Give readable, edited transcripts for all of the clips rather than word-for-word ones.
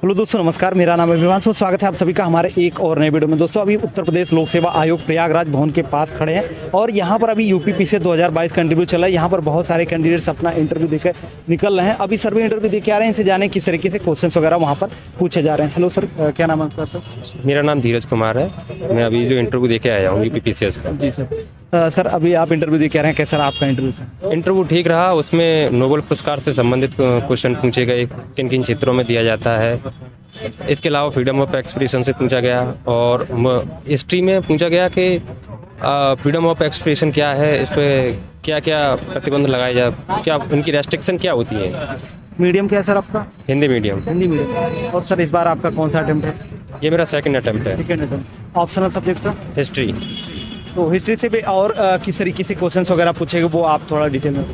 Hello दोस्तों, नमस्कार। मेरा नाम है विवांशु। स्वागत है आप सभी का हमारे एक और नए वीडियो में। दोस्तों, अभी उत्तर प्रदेश लोक सेवा आयोग प्रयागराज भवन के पास खड़े हैं और यहाँ पर अभी यूपीपीसी 2022 का इंटरव्यू चल रहा है। यहाँ पर बहुत सारे कैंडिडेट्स अपना इंटरव्यू देकर निकल रहे हैं। अभी सभी इंटरव्यू दे के आ रहे हैं, इनसे जाने किस तरीके से क्वेश्चन वगैरह वहाँ पर पूछे जा रहे हैं। हेलो सर, क्या नाम है आपका? सर, मेरा नाम धीरज कुमार है। मैं अभी जो इंटरव्यू देके आया हूँ यूपीपीसीएस का। जी सर। सर, अभी आप इंटरव्यू दे के आ रहे हैं, कैसा रहा आपका इंटरव्यू? सर, इंटरव्यू ठीक रहा। उसमें नोबेल पुरस्कार से संबंधित क्वेश्चन पूछे गए, किन किन क्षेत्रों में दिया जाता है। इसके अलावा फ्रीडम ऑफ एक्सप्रेशन से पूछा गया और हिस्ट्री में पूछा गया कि फ्रीडम ऑफ एक्सप्रेशन क्या है, इस पर क्या क्या प्रतिबंध लगाए जाए, क्या उनकी रेस्ट्रिक्शन क्या होती है। मीडियम क्या है सर आपका? हिंदी मीडियम। हिंदी मीडियम। और सर, इस बार आपका कौन सा अटेम्प्ट है? ये मेरा सेकंड अटेम्प्ट है। Second attempt. Optional subject sir? History. तो हिस्ट्री से भी और किस तरीके से क्वेश्चंस वगैरह पूछेंगे वो आप थोड़ा डिटेल में?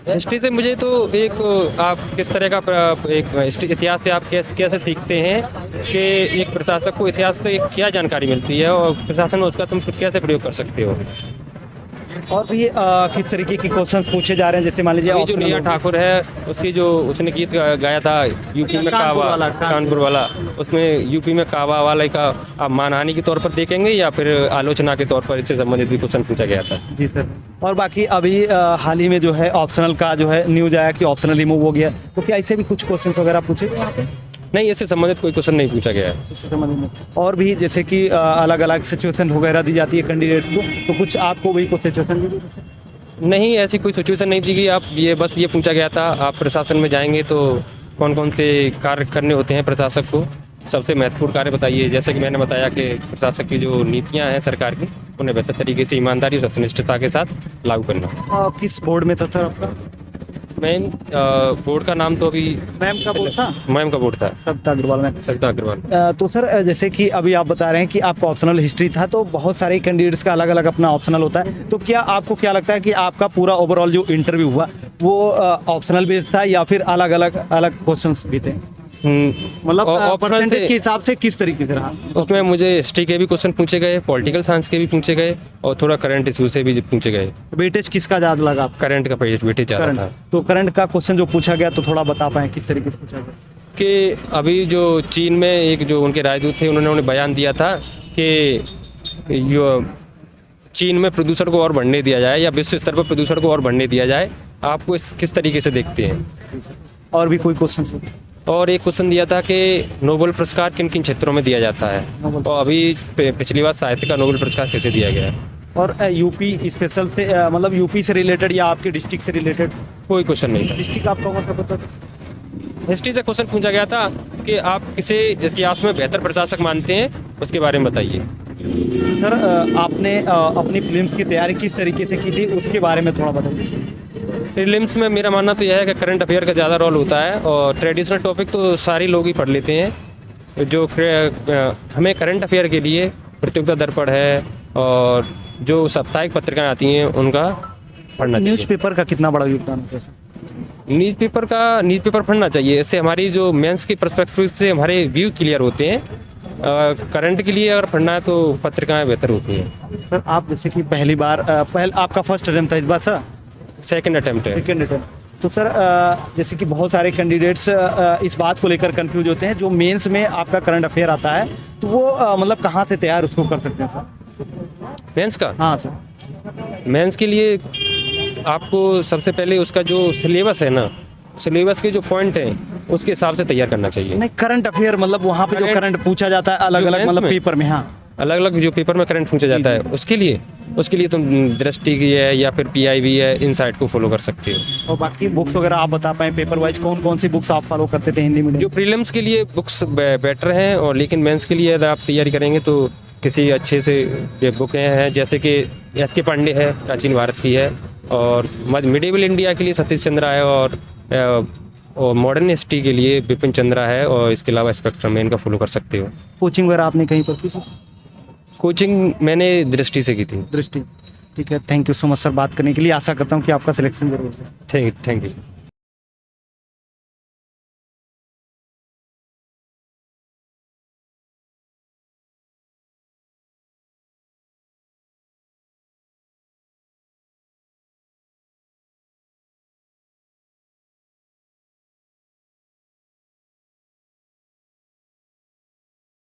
हिस्ट्री से मुझे तो एक आप किस तरह का एक इतिहास से आप कैसे सीखते हैं कि एक प्रशासक को इतिहास से क्या जानकारी मिलती है और प्रशासन में उसका तुम कैसे प्रयोग कर सकते हो। और भी किस तरीके के क्वेश्चंस पूछे जा रहे हैं? जैसे मान लीजिए जो नेहा ठाकुर है, उसकी जो उसने गीत गाया था यूपी में कानपुर वाला, उसमें यूपी में काबा वाले का आप मानहानि के तौर पर देखेंगे या फिर आलोचना के तौर पर इससे संबंधित भी क्वेश्चन पूछा गया था। जी सर। और बाकी अभी हाल ही में जो है ऑप्शनल का जो है न्यूज आया कि ऑप्शनल रिमूव हो गया, तो क्या इससे भी कुछ क्वेश्चंस वगैरह पूछे गए यहाँ पे? नहीं, इससे संबंधित कोई क्वेश्चन नहीं पूछा गया है। इससे संबंधित में और भी जैसे कि अलग अलग सिचुएशन वगैरह दी जाती है कैंडिडेट्स को, तो कुछ आपको भी कुछ सिचुएशन दी गई? नहीं, ऐसी कोई सिचुएशन नहीं दी गई। आप ये पूछा गया था आप प्रशासन में जाएंगे तो कौन कौन से कार्य करने होते हैं प्रशासक को, सबसे महत्वपूर्ण कार्य बताइए। जैसे कि मैंने बताया कि प्रशासक की जो नीतियां हैं सरकार की, उन्हें बेहतर तरीके से ईमानदारी और सत्यनिष्ठता के साथ लागू करना। किस बोर्ड में था सर आपका? मैम, बोर्ड का नाम तो अभी मैम का बोर्ड था? मैम का बोर्ड था, सविता अग्रवाल में। सविता अग्रवाल। तो सर, जैसे कि अभी आप बता रहे हैं कि आपका ऑप्शनल हिस्ट्री था, तो बहुत सारे कैंडिडेट्स का अलग अलग अपना ऑप्शनल होता है, तो क्या आपको क्या लगता है कि आपका पूरा ओवरऑल जो इंटरव्यू हुआ वो ऑप्शनल बेस्ड था या फिर अलग अलग क्वेश्चंस भी थे? मतलब परसेंटेज के हिसाब से किस तरीके से रहा? उसमें मुझे हिस्ट्री के भी क्वेश्चन पूछे गए, पॉलिटिकल साइंस के भी पूछे गए और थोड़ा करंट इशू से भी पूछे गए। वेटेज किसका ज़्यादा लगा? करंट का वेटेज ज़्यादा था। तो करंट का क्वेश्चन जो पूछा गया तो थोड़ा बता पाएँ किस तरीके से पूछा गया? कि अभी जो चीन में एक जो उनके राजदूत थे, उन्होंने बयान दिया था कि चीन में प्रदूषण को और बढ़ने दिया जाए या विश्व स्तर पर प्रदूषण को और बढ़ने दिया जाए, आपको इस किस तरीके से देखते हैं। और भी कोई क्वेश्चन? और एक क्वेश्चन दिया था कि नोबेल पुरस्कार किन किन क्षेत्रों में दिया जाता है, और अभी पिछली बार साहित्य का नोबेल पुरस्कार कैसे दिया गया है। और यूपी स्पेशल से मतलब यूपी से रिलेटेड या आपके डिस्ट्रिक्ट से रिलेटेड कोई क्वेश्चन नहीं था। डिस्ट्रिक्ट आपका कौन सा पता? हिस्ट्री से क्वेश्चन पूछा गया था कि आप किसे इतिहास में बेहतर प्रशासक मानते हैं, उसके बारे में बताइए। सर, आपने अपनी फिल्म्स की तैयारी किस तरीके से की थी, उसके बारे में थोड़ा बताइए। प्रीलिम्स में मेरा मानना तो यह है कि करंट अफेयर का ज़्यादा रोल होता है और ट्रेडिशनल टॉपिक तो सारे लोग ही पढ़ लेते हैं। जो हमें करंट अफेयर के लिए प्रतियोगिता दर्पण है और जो साप्ताहिक पत्रिकाएं आती हैं उनका पढ़ना चाहिए। न्यूज़पेपर का कितना बड़ा योगदान होता है सर? न्यूज़पेपर पढ़ना चाहिए। इससे हमारी जो मेंस की पर्सपेक्टिव से हमारे व्यू क्लियर होते हैं। करंट के लिए अगर पढ़ना है तो पत्रिकाएं बेहतर होती हैं। सर, आप जैसे कि पहली बार आपका फर्स्ट अटेम्प्ट था इस बार? सर, सेकंड अटेम्प्ट है। Second attempt. तो सर, जैसे कि बहुत सारे कैंडिडेट्स इस बात को लेकर कंफ्यूज होते हैं, जो मेंस में आपका करंट अफेयर आता है तो वो मतलब कहाँ से तैयार उसको कर सकते हैं सर? मेंस का? हाँ सर। मेंस के लिए आपको सबसे पहले उसका जो सिलेबस है ना, सिलेबस के जो पॉइंट हैं उसके हिसाब से तैयार करना चाहिए। नहीं, करंट अफेयर मतलब वहाँ पे जो करंट पूछा जाता है अलग अलग मतलब पेपर में। हाँ, अलग अलग जो पेपर में करंट पूछा जाता है उसके लिए तुम दृष्टि की है या फिर PIB है, इन साइट को फॉलो कर सकते हो। और बाकी बुक्स वगैरह आप बता पाएँ पेपर वाइज कौन कौन सी बुक्स आप फॉलो करते थे हिंदी में? जो प्रीलिम्स के लिए बुक्स बेटर हैं और लेकिन मेंस के लिए अगर आप तैयारी करेंगे तो किसी अच्छे से बुक हैं, जैसे कि SK पांडे है, प्राचीन भारत की है, और मिडिवल इंडिया के लिए सतीश चंद्रा है, और मॉडर्न हिस्ट्री के लिए बिपिन चंद्रा है, और इसके अलावा स्पेक्ट्रम है, इनका फॉलो कर सकते हो। कोचिंग वगैरह आपने कहीं पर की थी? कोचिंग मैंने दृष्टि से की थी। दृष्टि, ठीक है। Thank you so much sir बात करने के लिए। आशा करता हूँ कि आपका सिलेक्शन जरूर हो। Thank you.